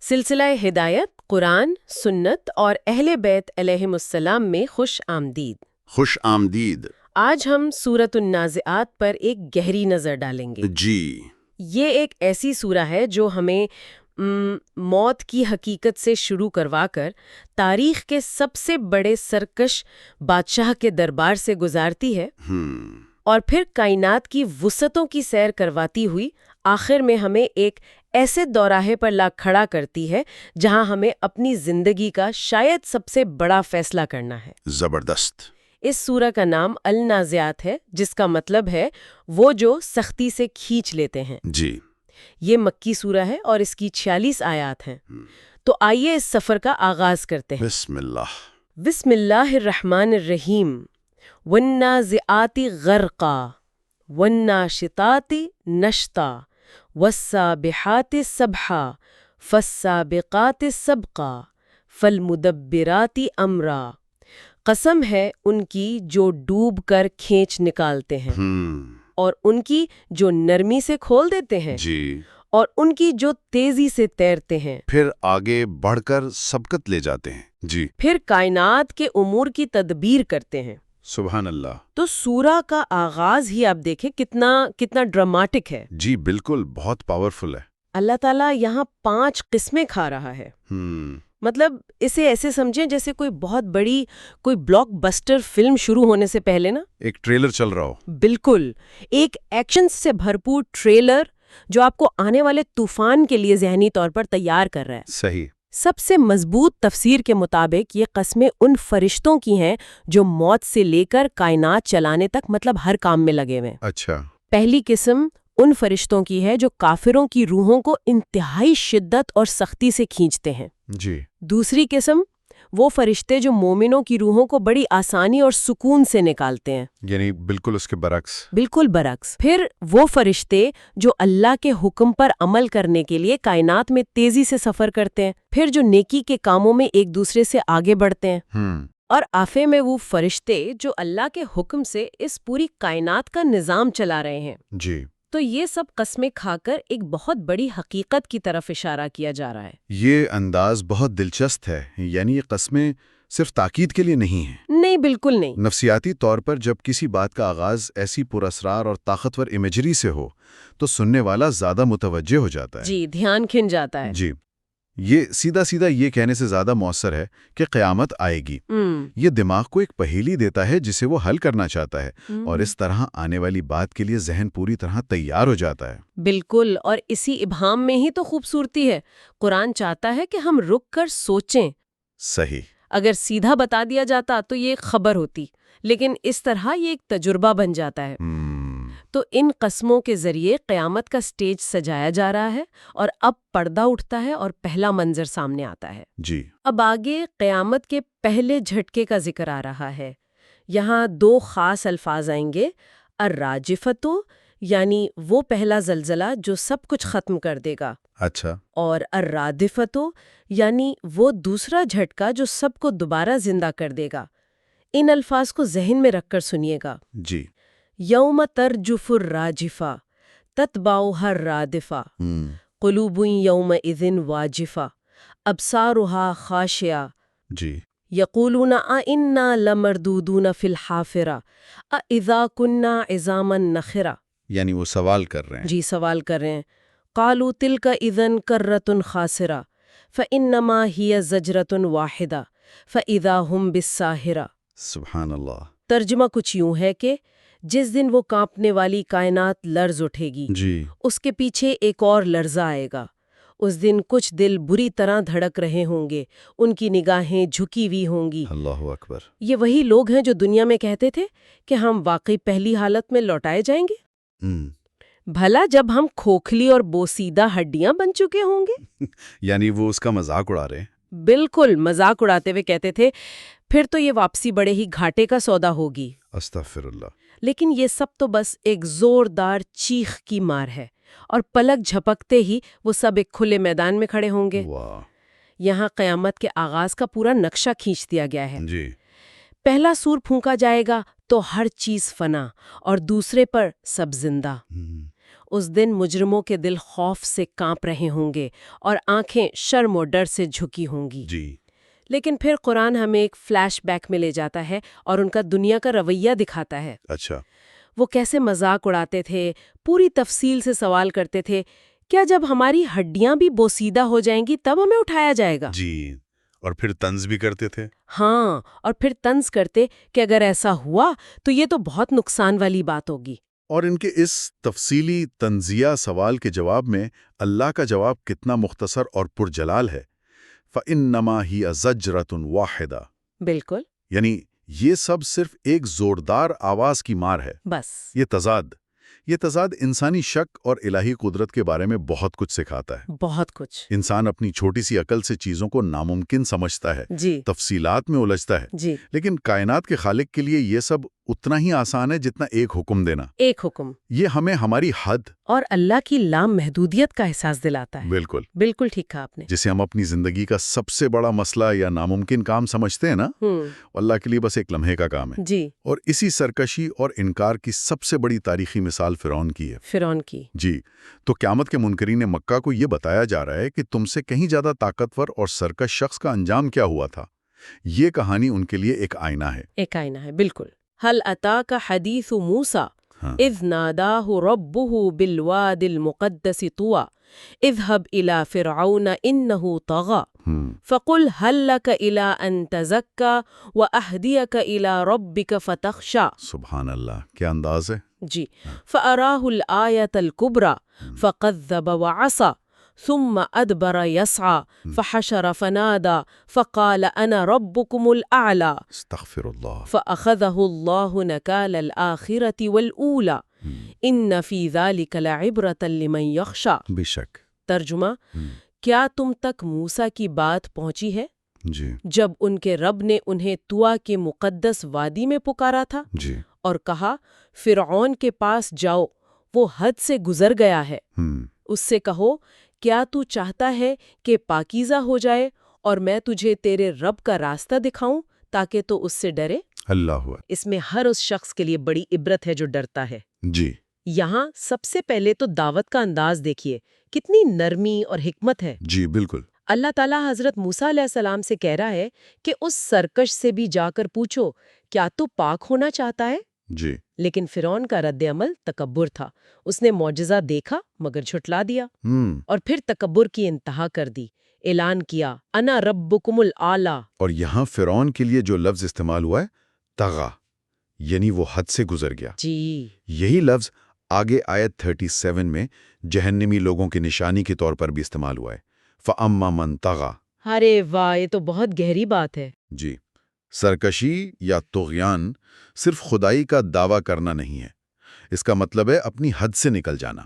سلسلہ ہدایت، قرآن، سنت اور اہل بیت علیہم السلام میں خوش آمدید۔ خوش آمدید۔ آج ہم سورۃ النازعات پر ایک گہری نظر ڈالیں گے۔ جی۔ یہ ایک ایسی سورہ ہے جو ہمیں موت کی حقیقت سے شروع کروا کر تاریخ کے سب سے بڑے سرکش بادشاہ کے دربار سے گزارتی ہے اور پھر کائنات کی وسعتوں کی سیر کرواتی ہوئی آخر میں ہمیں ایک ایسے دوراہے پر لا کھڑا کرتی ہے جہاں ہمیں اپنی زندگی کا شاید سب سے بڑا فیصلہ کرنا ہے۔ زبردست۔ اس سورہ کا نام النازعات ہے، جس کا مطلب ہے وہ جو سختی سے کھینچ لیتے ہیں۔ جی۔ یہ مکی سورہ ہے اور اس کی 46 آیات ہیں۔ تو آئیے اس سفر کا آغاز کرتے ہیں۔ بسم اللہ۔ بسم اللہ الرحمن الرحیم۔ والنازعات غرقا والناشطات نشطا والسابحات سبحا فالسابقات سبقا فالمدبرات امرا۔ قسم ہے ان کی جو ڈوب کر کھینچ نکالتے ہیں اور ان کی جو نرمی سے کھول دیتے ہیں، جی، اور ان کی جو تیزی سے تیرتے ہیں، پھر آگے بڑھ کر سبقت لے جاتے ہیں۔ جی، پھر کائنات کے امور کی تدبیر کرتے ہیں۔ سبحان اللہ۔ تو سورہ کا آغاز ہی آپ دیکھیں کتنا ڈراماٹک ہے۔ جی بالکل، بہت پاورفل ہے۔ اللہ تعالیٰ یہاں 5 قسمیں کھا رہا ہے۔ مطلب اسے ایسے سمجھیں جیسے کوئی بہت بڑی کوئی بلاک بسٹر فلم شروع ہونے سے پہلے نا ایک ٹریلر چل رہا ہو۔ بالکل، ایک ایکشن سے بھرپور ٹریلر جو آپ کو آنے والے طوفان کے لیے ذہنی طور پر تیار کر رہا ہے۔ صحیح۔ سب سے مضبوط تفسیر کے مطابق یہ قسمیں ان فرشتوں کی ہیں جو موت سے لے کر کائنات چلانے تک مطلب ہر کام میں لگے ہوئے ہیں۔ اچھا۔ پہلی قسم ان فرشتوں کی ہے جو کافروں کی روحوں کو انتہائی شدت اور سختی سے کھینچتے ہیں۔ جی۔ دوسری قسم وہ فرشتے جو مومنوں کی روحوں کو بڑی آسانی اور سکون سے نکالتے ہیں، یعنی بالکل اس کے برعکس۔ بالکل برعکس۔ پھر وہ فرشتے جو اللہ کے حکم پر عمل کرنے کے لیے کائنات میں تیزی سے سفر کرتے ہیں، پھر جو نیکی کے کاموں میں ایک دوسرے سے آگے بڑھتے ہیں، اور آخر میں وہ فرشتے جو اللہ کے حکم سے اس پوری کائنات کا نظام چلا رہے ہیں۔ جی۔ تو یہ سب قسمیں کھا کر ایک بہت بڑی حقیقت کی طرف اشارہ کیا جا رہا ہے۔ یہ انداز بہت دلچسپ ہے، یعنی یہ قسمیں صرف تاکید کے لیے نہیں ہیں۔ نہیں، بالکل نہیں۔ نفسیاتی طور پر جب کسی بات کا آغاز ایسی پراسرار اور طاقتور امیجری سے ہو تو سننے والا زیادہ متوجہ ہو جاتا ہے۔ جی، دھیان کھن جاتا ہے۔ جی، یہ سیدھا یہ کہنے سے زیادہ مؤثر ہے کہ قیامت آئے گی۔ یہ دماغ کو ایک پہیلی دیتا ہے جسے وہ حل کرنا چاہتا ہے، اور اس طرح آنے والی بات کے لیے ذہن پوری طرح تیار ہو جاتا ہے۔ بالکل، اور اسی ابہام میں ہی تو خوبصورتی ہے۔ قرآن چاہتا ہے کہ ہم رک کر سوچیں۔ صحیح۔ اگر سیدھا بتا دیا جاتا تو یہ خبر ہوتی، لیکن اس طرح یہ ایک تجربہ بن جاتا ہے۔ تو ان قسموں کے ذریعے قیامت کا سٹیج سجایا جا رہا ہے، اور اب پردہ اٹھتا ہے اور پہلا منظر سامنے آتا ہے۔ جی۔ اب آگے قیامت کے پہلے جھٹکے کا ذکر آ رہا ہے۔ یہاں 2 خاص الفاظ آئیں گے، الراجفتو یعنی وہ پہلا زلزلہ جو سب کچھ ختم کر دے گا، اچھا، اور الرادفتو یعنی وہ دوسرا جھٹکا جو سب کو دوبارہ زندہ کر دے گا۔ ان الفاظ کو ذہن میں رکھ کر سنیے گا۔ جی۔ یوم ترجف الراجفہ تتبعها الرادفہ قلوب یومئذ واجفہ ابصارها خاشعہ جی۔ یقولون اِنَّا لَمَرْدُودُونَ فِی الْحَافِرَةِ اَإِذَا كُنَّا عِظَامًا نَخِرَةً، یعنی وہ سوال کر رہے ہیں۔ جی، سوال کر رہے ہیں۔ قالوا تلک اذن کرۃ خاسرہ فانما ہی زجرۃ واحدہ فاذا ہم بالساہرہ۔ سبحان اللہ۔ ترجمہ کچھ یوں ہے کہ جس دن وہ کانپنے والی کائنات لرز اٹھے گی، جی۔ اس کے پیچھے ایک اور لرزہ آئے گا۔ اس دن کچھ دل بری طرح دھڑک رہے ہوں گے، ان کی نگاہیں جھکی ہوئی ہوں گی۔ اللہ اکبر۔ یہ وہی لوگ ہیں جو دنیا میں کہتے تھے کہ ہم واقعی پہلی حالت میں لوٹائے جائیں گے۔ بھلا جب ہم کھوکھلی اور بوسیدہ ہڈیاں بن چکے ہوں گے؟ یعنی وہ اس کا مذاق اڑا رہے ہیں۔ بالکل، مذاق اڑاتے ہوئے کہتے تھے پھر تو یہ واپسی بڑے ہی گھاٹے کا سودا ہوگی۔ استغفر اللہ۔ لیکن یہ سب تو بس ایک زوردار چیخ کی مار ہے، اور پلک جھپکتے ہی وہ سب ایک کھلے میدان میں کھڑے ہوں گے۔ واہ۔ یہاں قیامت کے آغاز کا پورا نقشہ کھینچ دیا گیا ہے۔ جی۔ پہلا سور پھونکا جائے گا تو ہر چیز فنا، اور دوسرے پر سب زندہ۔ اس دن مجرموں کے دل خوف سے کانپ رہے ہوں گے اور آنکھیں شرم و ڈر سے جھکی ہوں گی۔ جی لیکن پھر قرآن ہمیں ایک فلیش بیک میں لے جاتا ہے اور ان کا دنیا کا رویہ دکھاتا ہے۔ اچھا، وہ کیسے مذاق اڑاتے تھے، پوری تفصیل سے سوال کرتے تھے، کیا جب ہماری ہڈیاں بھی بوسیدہ ہو جائیں گی تب ہمیں اٹھایا جائے گا؟ جی، اور پھر طنز بھی کرتے تھے۔ ہاں، اور پھر طنز کرتے کہ اگر ایسا ہوا تو یہ تو بہت نقصان والی بات ہوگی۔ اور ان کے اس تفصیلی طنزیہ سوال کے جواب میں اللہ کا جواب کتنا مختصر اور پرجلال ہے۔ فَإِنَّمَا هِيَ زَجْرَةٌ وَاحِدَةٌ، بالکل، یعنی یہ سب صرف ایک زوردار آواز کی مار ہے۔ بس یہ تضاد انسانی شک اور الہی قدرت کے بارے میں بہت کچھ سکھاتا ہے۔ بہت کچھ۔ انسان اپنی چھوٹی سی عقل سے چیزوں کو ناممکن سمجھتا ہے، جی تفصیلات میں الجھتا ہے، جی، لیکن کائنات کے خالق کے لیے یہ سب اتنا ہی آسان ہے جتنا ایک حکم دینا۔ ایک حکم، یہ ہمیں ہماری حد اور اللہ کی لامحدودیت کا احساس دلاتا ہے۔ بالکل، بالکل ٹھیک کہا آپ نے۔ جسے ہم اپنی زندگی کا سب سے بڑا مسئلہ یا ناممکن کام سمجھتے ہیں نا، اللہ کے لیے بس ایک لمحے کا کام ہے۔ جی، اور اسی سرکشی اور انکار کی سب سے بڑی تاریخی مثال فرعون کی ہے۔ فرعون کی۔ جی، تو قیامت کے منکرین مکہ کو یہ بتایا جا رہا ہے کہ تم سے کہیں زیادہ طاقتور اور سرکش شخص کا انجام کیا ہوا تھا۔ یہ کہانی ان کے لیے ایک آئینہ ہے۔ ایک آئینہ ہے، بالکل۔ هل أتاك حديث موسى إذ ناداه ربه بالواد المقدس طوى اذهب إلى فرعون إنه طغى فقل هل لك إلى أن تزكى وأهديك إلى ربك فتخشى۔ سبحان اللہ، کیا انداز ہے۔ جی، فأراه الآية الكبرى فكذب وعصى ثم أدبر يسعى فحشر فنادى فقال أنا ربكم الأعلى استغفر اللہ۔ فأخذه الله نكال الآخرة والأولى إن في ذلك لعبرة لمن يخشى۔ بے شک۔ ترجمہ، کیا تم تک موسیٰ کی بات پہنچی ہے جی جب ان کے رب نے انہیں طویٰ کے مقدس وادی میں پکارا تھا جی، اور کہا فرعون کے پاس جاؤ، وہ حد سے گزر گیا ہے، اس سے کہو کیا تو چاہتا ہے کہ پاکیزہ ہو جائے اور میں تجھے تیرے رب کا راستہ دکھاؤں تاکہ تو اس سے ڈرے۔ اللہ۔ اس میں ہر اس شخص کے لیے بڑی عبرت ہے جو ڈرتا ہے۔ جی یہاں سب سے پہلے تو دعوت کا انداز دیکھیے، کتنی نرمی اور حکمت ہے۔ جی بالکل۔ اللہ تعالیٰ حضرت موسیٰ علیہ السلام سے کہہ رہا ہے کہ اس سرکش سے بھی جا کر پوچھو کیا تو پاک ہونا چاہتا ہے؟ جی، لیکن فرعون کا رد عمل تکبر تھا۔ اس نے معجزہ دیکھا مگر جھٹلا دیا اور پھر تکبر کی انتہا کر دی، اعلان کیا انا ربکم الاعلی۔ اور یہاں فرعون کے لیے جو لفظ استعمال ہوا ہے طغا، یعنی وہ حد سے گزر گیا۔ جی، یہی لفظ آگے آیت 37 میں جہنمی لوگوں کی نشانی کے طور پر بھی استعمال ہوا ہے۔ فَأَمَّا مَن طَغَى۔ ارے واہ، یہ تو بہت گہری بات ہے۔ جی، سرکشی یا طغیان صرف خدائی کا دعویٰ کرنا نہیں ہے، اس کا مطلب ہے اپنی حد سے نکل جانا۔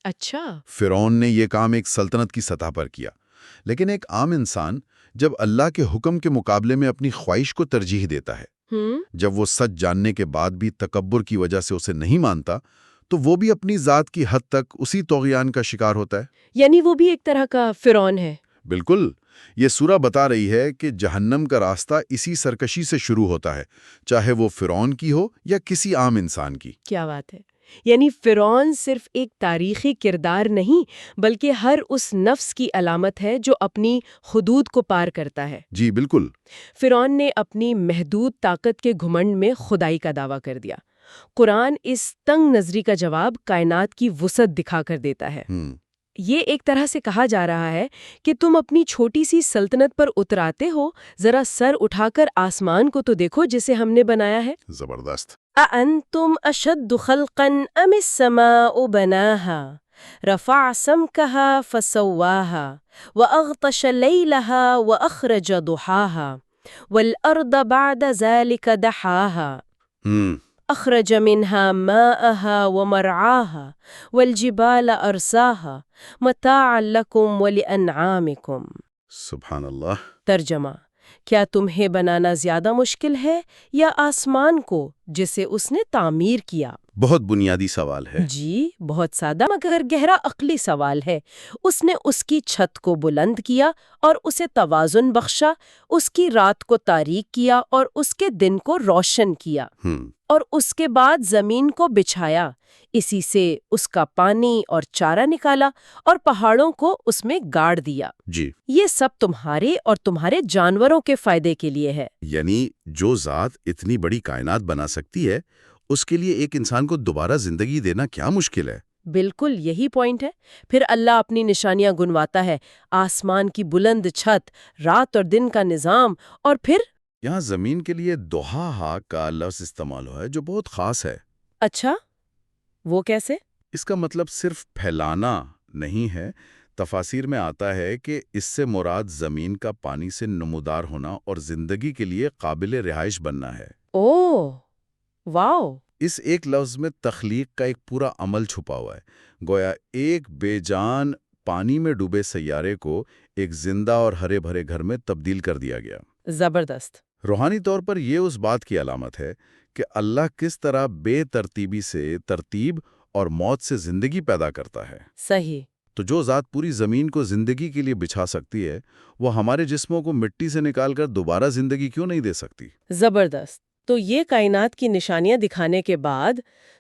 اچھا، فرعون نے یہ کام ایک سلطنت کی سطح پر کیا، لیکن ایک عام انسان جب اللہ کے حکم کے مقابلے میں اپنی خواہش کو ترجیح دیتا ہے، جب وہ سچ جاننے کے بعد بھی تکبر کی وجہ سے اسے نہیں مانتا، تو وہ بھی اپنی ذات کی حد تک اسی طغیان کا شکار ہوتا ہے۔ یعنی وہ بھی ایک طرح کا فرعون ہے۔ بالکل، یہ سورہ بتا رہی ہے کہ جہنم کا راستہ اسی سرکشی سے شروع ہوتا ہے، چاہے وہ فرعون کی ہو یا کسی عام انسان کی۔ کیا بات ہے! یعنی فرعون صرف ایک تاریخی کردار نہیں بلکہ ہر اس نفس کی علامت ہے جو اپنی حدود کو پار کرتا ہے۔ جی بالکل۔ فرعون نے اپنی محدود طاقت کے گھمنڈ میں خدائی کا دعویٰ کر دیا۔ قرآن اس تنگ نظری کا جواب کائنات کی وسعت دکھا کر دیتا ہے۔ یہ ایک طرح سے کہا جا رہا ہے کہ تم اپنی چھوٹی سی سلطنت پر اتراتے ہو، ذرا سر اٹھا کر آسمان کو تو دیکھو جسے ہم نے بنایا ہے۔ زبردست۔ أأنتم أشد خلقا أم السماء بناها رفع سمكها فسواها وأغطش ليلها وأخرج ضحاها والأرض بعد ذلك دحاها أخرج منها ماءها ومرعاها والجبال أرساها متاعا لكم ولأنعامكم۔ سبحان اللہ۔ ترجمہ، کیا تمہیں بنانا زیادہ مشکل ہے یا آسمان کو جسے اس نے تعمیر کیا؟ بہت بنیادی سوال ہے۔ جی، بہت سادہ مگر گہرا عقلی سوال ہے۔ اس نے اس کی چھت کو بلند کیا اور اسے توازن بخشا، اس کی رات کو تاریک کیا اور اس کے دن کو روشن کیا، اور اس کے بعد زمین کو بچھایا، اسی سے اس کا پانی اور چارہ نکالا اور پہاڑوں کو اس میں گاڑ دیا۔ جی، یہ سب تمہارے اور تمہارے جانوروں کے فائدے کے لیے ہے۔ یعنی جو ذات اتنی بڑی کائنات بنا سکتی ہے، اس کے لیے ایک انسان کو دوبارہ زندگی دینا کیا مشکل ہے؟ بالکل یہی پوائنٹ ہے۔ پھر اللہ اپنی نشانیاں گنواتا ہے، آسمان کی بلند چھت، رات اور دن کا نظام، اور پھر یہاں زمین کے لیے دوحا کا لفظ استعمال ہوا ہے جو بہت خاص ہے۔ اچھا، وہ کیسے؟ اس کا مطلب صرف پھیلانا نہیں ہے۔ تفاسیر میں آتا ہے کہ اس سے مراد زمین کا پانی سے نمودار ہونا اور زندگی کے لیے قابل رہائش بننا ہے۔ اوہ، واو! اس ایک لفظ میں تخلیق کا ایک پورا عمل چھپا ہوا ہے۔ گویا ایک بے جان پانی میں ڈوبے سیارے کو ایک زندہ اور ہرے بھرے گھر میں تبدیل کر دیا گیا۔ زبردست۔ روحانی طور پر یہ اس بات کی علامت ہے کہ اللہ کس طرح بے ترتیبی سے ترتیب اور موت سے زندگی پیدا کرتا ہے۔ صحیح۔ تو جو ذات پوری زمین کو زندگی کے لیے بچھا سکتی ہے، وہ ہمارے جسموں کو مٹی سے نکال کر دوبارہ زندگی کیوں نہیں دے سکتی؟ زبردست۔ تو یہ کائنات کی نشانیاں دکھانے کے بعد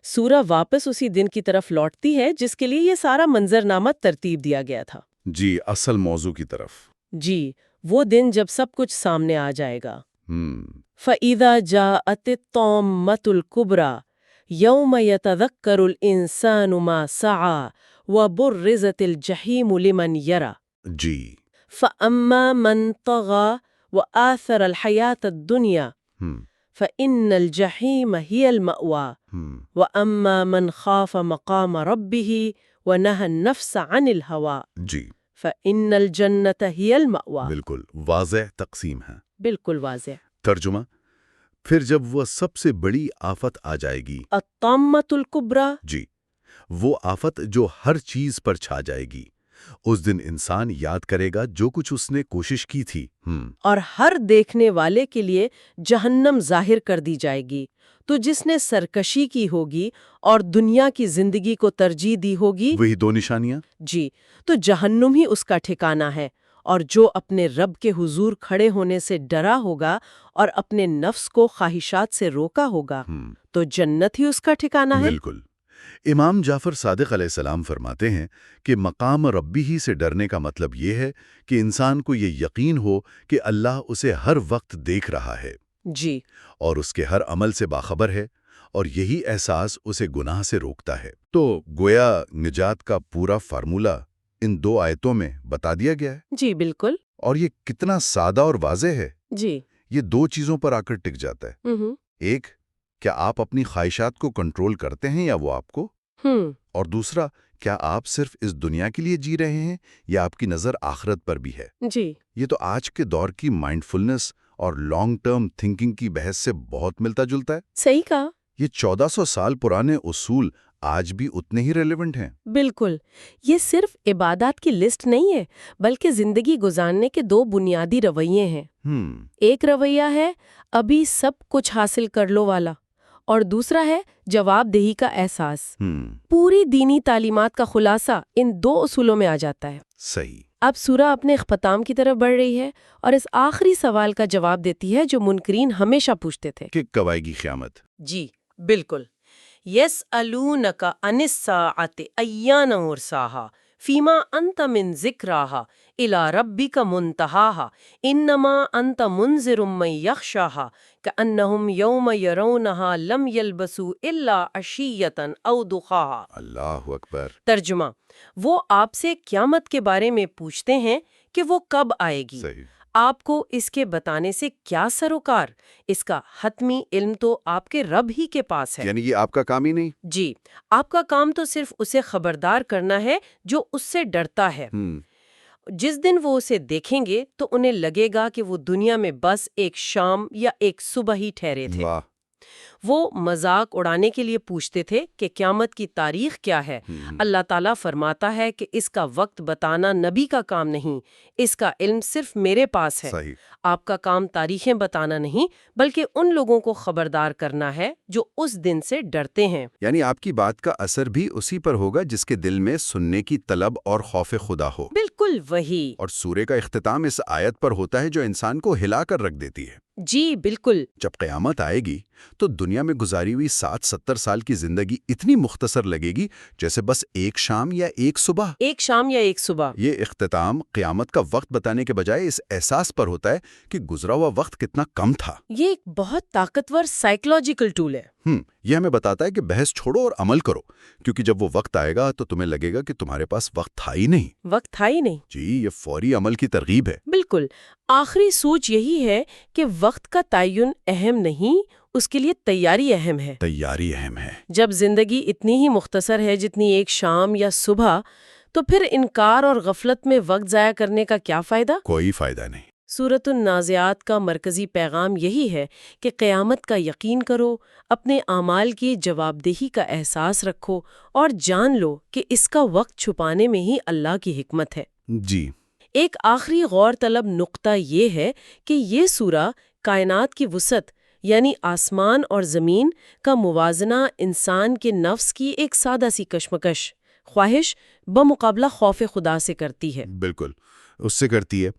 سورہ واپس اسی دن کی طرف لوٹتی ہے جس کے لیے یہ سارا منظرنامہ ترتیب دیا گیا تھا۔ جی، اصل موضوع کی طرف۔ جی، وہ دن جب سب کچھ سامنے آ جائے گا۔ فَإِذَا فَإِذَا جَاءَتِ الطَّامَّةُ الْكُبْرَى يَوْمَ يَتَذَكَّرُ الْإِنسَانُ مَا سَعَى وَبُرِّزَتِ الْجَحِيمُ لِمَنْ يَرَى جی۔ فَأَمَّا مَنْ طَغَى وَآثَرَ الْحَيَاةَ الدُّنْيَا فَإِنَّ الْجَحِيمَ هِيَ الْمَأْوَى وَأَمَّا مَنْ خَافَ مَقَامَ رَبِّهِ وَنَهَى النَّفْسَ عَنِ الْهَوَىٰ جی، فَإِنَّ الْجَنَّةَ هِيَ الْمَأْوَىٰ۔ بالکل واضح تقسیم ہے۔ بالکل واضح۔ ترجمہ: پھر جب وہ سب سے بڑی آفت آ جائے گی، الطامۃ الکبریٰ، جی، وہ آفت جو ہر چیز پر چھا جائے گی، اس دن انسان یاد کرے گا جو کچھ اس نے کوشش کی تھی۔ اور ہر دیکھنے والے کے لیے جہنم ظاہر کر دی جائے گی۔ تو جس نے سرکشی کی ہوگی اور دنیا کی زندگی کو ترجیح دی ہوگی، وہی دو نشانیاں، جی، تو جہنم ہی اس کا ٹھکانہ ہے۔ اور جو اپنے رب کے حضور کھڑے ہونے سے ڈرا ہوگا اور اپنے نفس کو خواہشات سے روکا ہوگا، تو جنت ہی اس کا ٹھکانہ ہے۔ بالکل۔ امام جعفر صادق علیہ السلام فرماتے ہیں کہ مقام ربی ہی سے ڈرنے کا مطلب یہ ہے کہ انسان کو یہ یقین ہو کہ اللہ اسے ہر وقت دیکھ رہا ہے، جی، اور اس کے ہر عمل سے باخبر ہے، اور یہی احساس اسے گناہ سے روکتا ہے۔ تو گویا نجات کا پورا فارمولہ ان دو آیتوں میں بتا دیا گیا ہے۔ جی بالکل۔ اور یہ کتنا سادہ اور واضح ہے۔ جی، یہ دو چیزوں پر آ کر ٹک جاتا ہے۔ ایک، کیا آپ اپنی خواہشات کو کنٹرول کرتے ہیں یا وہ آپ کو؟ اور دوسرا، کیا آپ صرف اس دنیا کے لیے جی رہے ہیں یا آپ کی نظر آخرت پر بھی ہے؟ جی، یہ تو آج کے دور کی مائنڈ فلنس اور لانگ ٹرم تھنکنگ کی بحث سے بہت ملتا جلتا ہے۔ صحیح کہا۔ یہ 1400 سال پرانے اصول آج بھی اتنے ہی ریلیونٹ ہیں۔ بالکل۔ یہ صرف عبادات کی لسٹ نہیں ہے، بلکہ زندگی گزارنے کے دو بنیادی رویے ہیں۔ ایک رویہ ہے ابھی سب کچھ حاصل کر لو والا، اور دوسرا ہے جواب دہی کا احساس۔ پوری دینی تعلیمات کا خلاصہ ان دو اصولوں میں آ جاتا ہے۔ صحیح۔ اب سورہ اپنے اختتام کی طرف بڑھ رہی ہے اور اس آخری سوال کا جواب دیتی ہے جو منکرین ہمیشہ پوچھتے تھے کہ کب آئے گی قیامت؟ جی بالکل۔ یسألونک عن الساعۃ ایان مرساہا فیما انت من ذکراہا الی ربک منتہاہا انما انت منذر من یخشاہا کأنہم یوم یرونہا لم یلبسوا الا عشیۃ او ضحاہا۔ اللہ اکبر۔ ترجمہ: وہ آپ سے قیامت کے بارے میں پوچھتے ہیں کہ وہ کب آئے گی۔ صحیح۔ آپ کو اس کے بتانے سے کیا سروکار؟ اس کا حتمی علم تو آپ کے رب ہی کے پاس ہے۔ یعنی یہ آپ کا کام ہی نہیں؟ جی، آپ کا کام تو صرف اسے خبردار کرنا ہے جو اس سے ڈرتا ہے۔ جس دن وہ اسے دیکھیں گے تو انہیں لگے گا کہ وہ دنیا میں بس ایک شام یا ایک صبح ہی ٹھہرے تھے۔ واہ۔ وہ مذاق اڑانے کے لیے پوچھتے تھے کہ قیامت کی تاریخ کیا ہے۔ اللہ تعالیٰ فرماتا ہے کہ اس کا وقت بتانا نبی کا کام نہیں، اس کا علم صرف میرے پاس ہے۔ صحیح۔ آپ کا کام تاریخیں بتانا نہیں بلکہ ان لوگوں کو خبردار کرنا ہے جو اس دن سے ڈرتے ہیں۔ یعنی آپ کی بات کا اثر بھی اسی پر ہوگا جس کے دل میں سننے کی طلب اور خوف خدا ہو۔ بالکل وہی۔ اور سورے کا اختتام اس آیت پر ہوتا ہے جو انسان کو ہلا کر رکھ دیتی ہے۔ جی بالکل۔ جب قیامت آئے گی تو دنیا میں گزاری ہوئی 60-70 سال کی زندگی اتنی مختصر لگے گی جیسے بس ایک شام یا ایک صبح۔ ایک شام یا ایک صبح۔ یہ اختتام قیامت کا وقت بتانے کے بجائے اس احساس پر ہوتا ہے کہ گزرا ہوا وقت کتنا کم تھا۔ یہ ایک بہت طاقتور سائیکولوجیکل ٹول ہے۔ یہ ہمیں بتاتا ہے کہ بحث چھوڑو اور عمل کرو، کیونکہ جب وہ وقت آئے گا تو تمہیں لگے گا کہ تمہارے پاس وقت تھا ہی نہیں۔ وقت تھا ہی نہیں۔ جی، یہ فوری عمل کی ترغیب ہے۔ بالکل۔ آخری سوچ یہی ہے کہ وقت کا تعین اہم نہیں، اس کے لیے تیاری اہم ہے۔ تیاری اہم ہے۔ جب زندگی اتنی ہی مختصر ہے جتنی ایک شام یا صبح، تو پھر انکار اور غفلت میں وقت ضائع کرنے کا کیا فائدہ؟ کوئی فائدہ نہیں۔ سورۃ النازعات کا مرکزی پیغام یہی ہے کہ قیامت کا یقین کرو، اپنے اعمال کی جواب دہی کا احساس رکھو اور جان لو کہ اس کا وقت چھپانے میں ہی اللہ کی حکمت ہے۔ جی۔ ایک آخری غور طلب نقطہ یہ ہے کہ یہ سورہ کائنات کی وسعت یعنی آسمان اور زمین کا موازنہ انسان کے نفس کی ایک سادہ سی کشمکش، خواہش بمقابلہ خوف خدا سے کرتی ہے۔ بالکل، اس سے کرتی ہے۔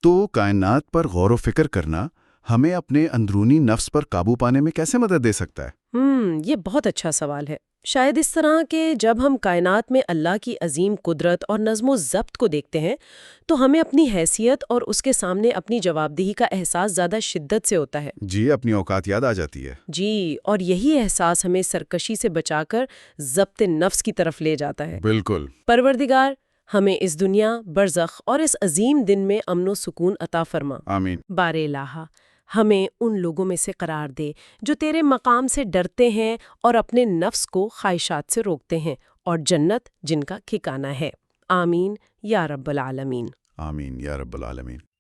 تو کائنات پر غور و فکر کرنا ہمیں اپنے اندرونی نفس پر قابو پانے میں کیسے مدد دے سکتا ہے؟ یہ بہت اچھا سوال ہے۔ شاید اس طرح کہ جب ہم کائنات میں اللہ کی عظیم قدرت اور نظم و ضبط کو دیکھتے ہیں تو ہمیں اپنی حیثیت اور اس کے سامنے اپنی جواب دہی کا احساس زیادہ شدت سے ہوتا ہے۔ جی، اپنی اوقات یاد آ جاتی ہے۔ جی، اور یہی احساس ہمیں سرکشی سے بچا کر ضبط نفس کی طرف لے جاتا ہے۔ بالکل۔ پروردگار ہمیں اس دنیا، برزخ اور اس عظیم دن میں امن و سکون عطا فرما۔ آمین۔ بار الہ ہمیں ان لوگوں میں سے قرار دے جو تیرے مقام سے ڈرتے ہیں اور اپنے نفس کو خواہشات سے روکتے ہیں، اور جنت جن کا ٹھکانہ ہے۔ آمین یا رب العالمین۔ آمین یا رب العالمین۔